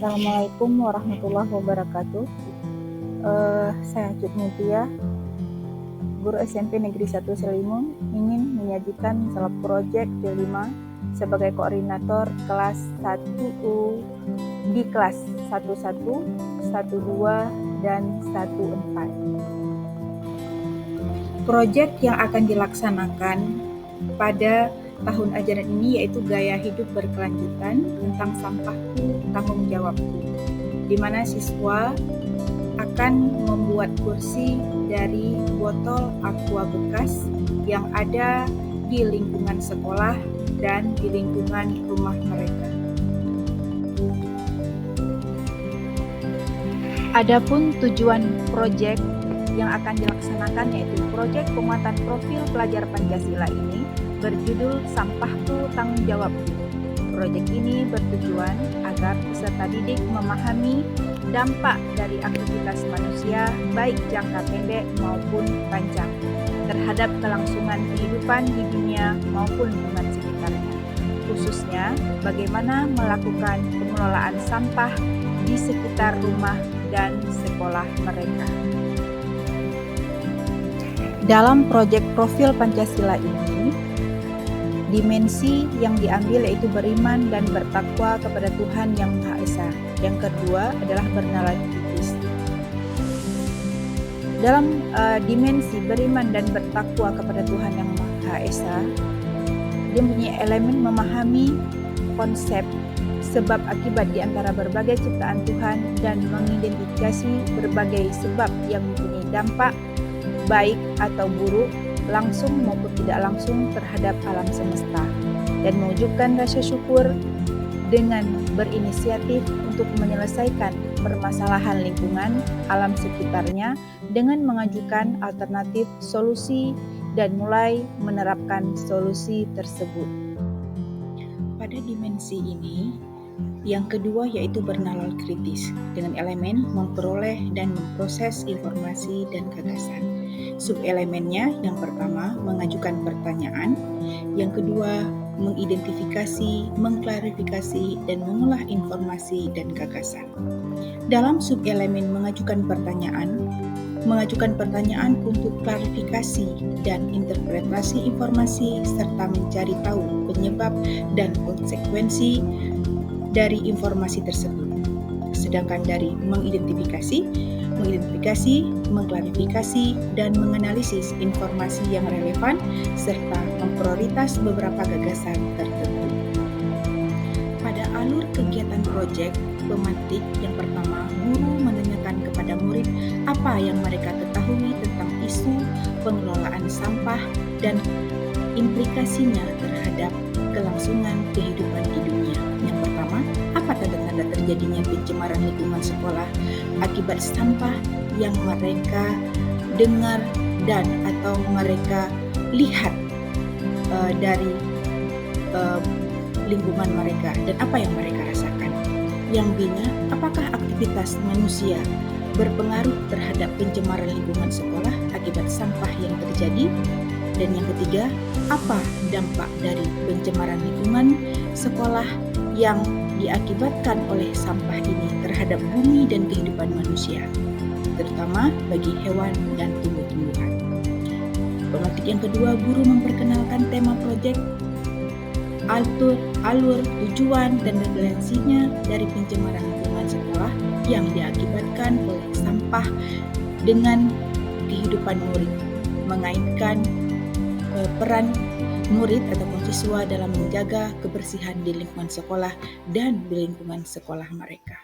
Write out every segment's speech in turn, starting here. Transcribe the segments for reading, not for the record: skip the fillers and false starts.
Assalamualaikum warahmatullahi wabarakatuh. Saya Cut Mutia, guru SMP Negeri 1 Selimun, ingin menyajikan salah proyek kelima sebagai koordinator kelas 1U di kelas 11, 12, dan 14. Proyek yang akan dilaksanakan pada tahun ajaran ini yaitu gaya hidup berkelanjutan tentang sampahku tanggung jawabku, di mana siswa akan membuat kursi dari botol aqua bekas yang ada di lingkungan sekolah dan di lingkungan rumah mereka. Adapun tujuan proyek yang akan dilaksanakan yaitu proyek penguatan profil pelajar Pancasila ini berjudul Sampahku Tanggung Jawabku. Proyek ini bertujuan agar peserta didik memahami dampak dari aktivitas manusia baik jangka pendek maupun panjang terhadap kelangsungan kehidupan di dunia maupun lingkungan sekitarnya. Khususnya bagaimana melakukan pengelolaan sampah di sekitar rumah dan sekolah mereka. Dalam proyek profil Pancasila ini, dimensi yang diambil yaitu beriman dan bertakwa kepada Tuhan Yang Maha Esa. Yang kedua adalah bernalar kritis. Dalam dimensi beriman dan bertakwa kepada Tuhan Yang Maha Esa, dia mempunyai elemen memahami konsep sebab akibat di antara berbagai ciptaan Tuhan dan mengidentifikasi berbagai sebab yang mempunyai dampak baik atau buruk, langsung maupun tidak langsung terhadap alam semesta, dan mewujudkan rasa syukur dengan berinisiatif untuk menyelesaikan permasalahan lingkungan alam sekitarnya dengan mengajukan alternatif solusi dan mulai menerapkan solusi tersebut. Pada dimensi ini, yang kedua yaitu bernalar kritis dengan elemen memperoleh dan memproses informasi dan gagasan. Subelemennya yang pertama mengajukan pertanyaan, yang kedua mengidentifikasi, mengklarifikasi, dan mengolah informasi dan gagasan. Dalam subelemen mengajukan pertanyaan untuk klarifikasi dan interpretasi informasi serta mencari tahu penyebab dan konsekuensi dari informasi tersebut. Sedangkan dari mengidentifikasi, mengklarifikasi, dan menganalisis informasi yang relevan serta memprioritas beberapa gagasan tertentu. Pada alur kegiatan proyek pemantik yang pertama, guru menanyakan kepada murid apa yang mereka ketahui tentang isu pengelolaan sampah dan implikasinya terhadap kelangsungan kehidupan di dunia. Yang pertama, apa tanda-tanda terjadinya pencemaran lingkungan sekolah akibat sampah yang mereka dengar dan atau mereka lihat dari lingkungan mereka, dan apa yang mereka rasakan. Yang B-nya, apakah aktivitas manusia berpengaruh terhadap pencemaran lingkungan sekolah akibat sampah yang terjadi. Dan yang ketiga, apa dampak dari pencemaran lingkungan sekolah yang diakibatkan oleh sampah ini terhadap bumi dan kehidupan manusia, terutama bagi hewan dan tumbuh-tumbuhan. Pemantik yang kedua, guru memperkenalkan tema proyek, alur, tujuan, dan relevansinya dari pencemaran lingkungan sekolah yang diakibatkan oleh sampah dengan kehidupan murid, mengaitkan peran murid ataupun siswa dalam menjaga kebersihan di lingkungan sekolah dan di lingkungan sekolah mereka.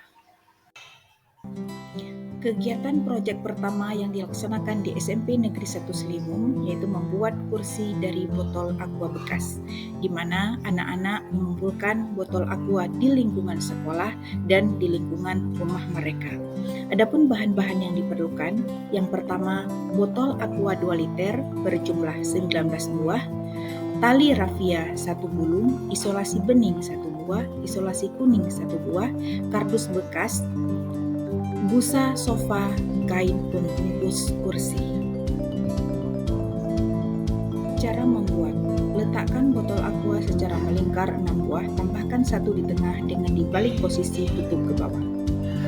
Kegiatan proyek pertama yang dilaksanakan di SMP Negeri 1 Selimun yaitu membuat kursi dari botol aqua bekas, di mana anak-anak mengumpulkan botol aqua di lingkungan sekolah dan di lingkungan rumah mereka. Adapun bahan-bahan yang diperlukan, yang pertama botol aqua 2 liter berjumlah 19 buah, tali rafia 1 gulung, isolasi bening 1 buah, isolasi kuning 1 buah, kardus bekas, busa sofa, kain pembungkus kursi. Cara membuat: letak Letakkan botol aqua secara melingkar 6 buah, tambahkan 1 di tengah dengan dibalik posisi tutup ke bawah.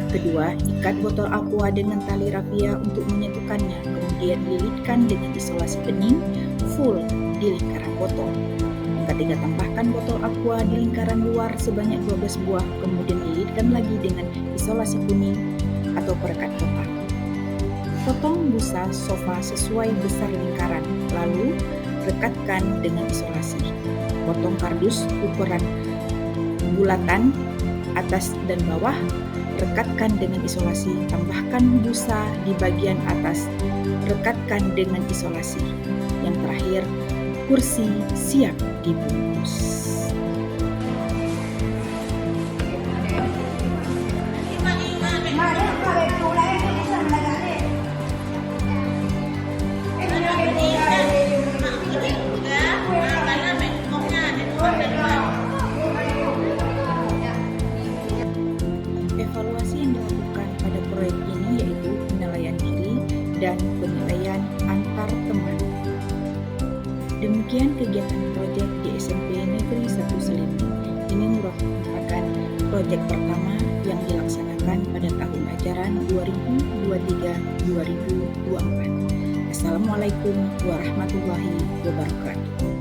Kedua, ikat botol aqua dengan tali rafia untuk menyatukannya, kemudian lilitkan dengan isolasi bening full di lingkaran botol. Yang ketiga, tambahkan botol aqua di lingkaran luar sebanyak 12 buah, kemudian lilitkan lagi dengan isolasi kuning atau perekat kotak. Potong busa sofa sesuai besar lingkaran, lalu rekatkan dengan isolasi. Potong kardus ukuran bulatan atas dan bawah, rekatkan dengan isolasi. Tambahkan busa di bagian atas, rekatkan dengan isolasi. Yang terakhir, kursi siap dibungkus. Evaluasi yang dilakukan pada proyek ini yaitu penilaian diri dan penilaian antar teman. Demikian kegiatan proyek di SMP Negeri 1 Selimut. Ini merupakan proyek pertama yang dilaksanakan pada tahun ajaran 2023-2024. Assalamualaikum warahmatullahi wabarakatuh.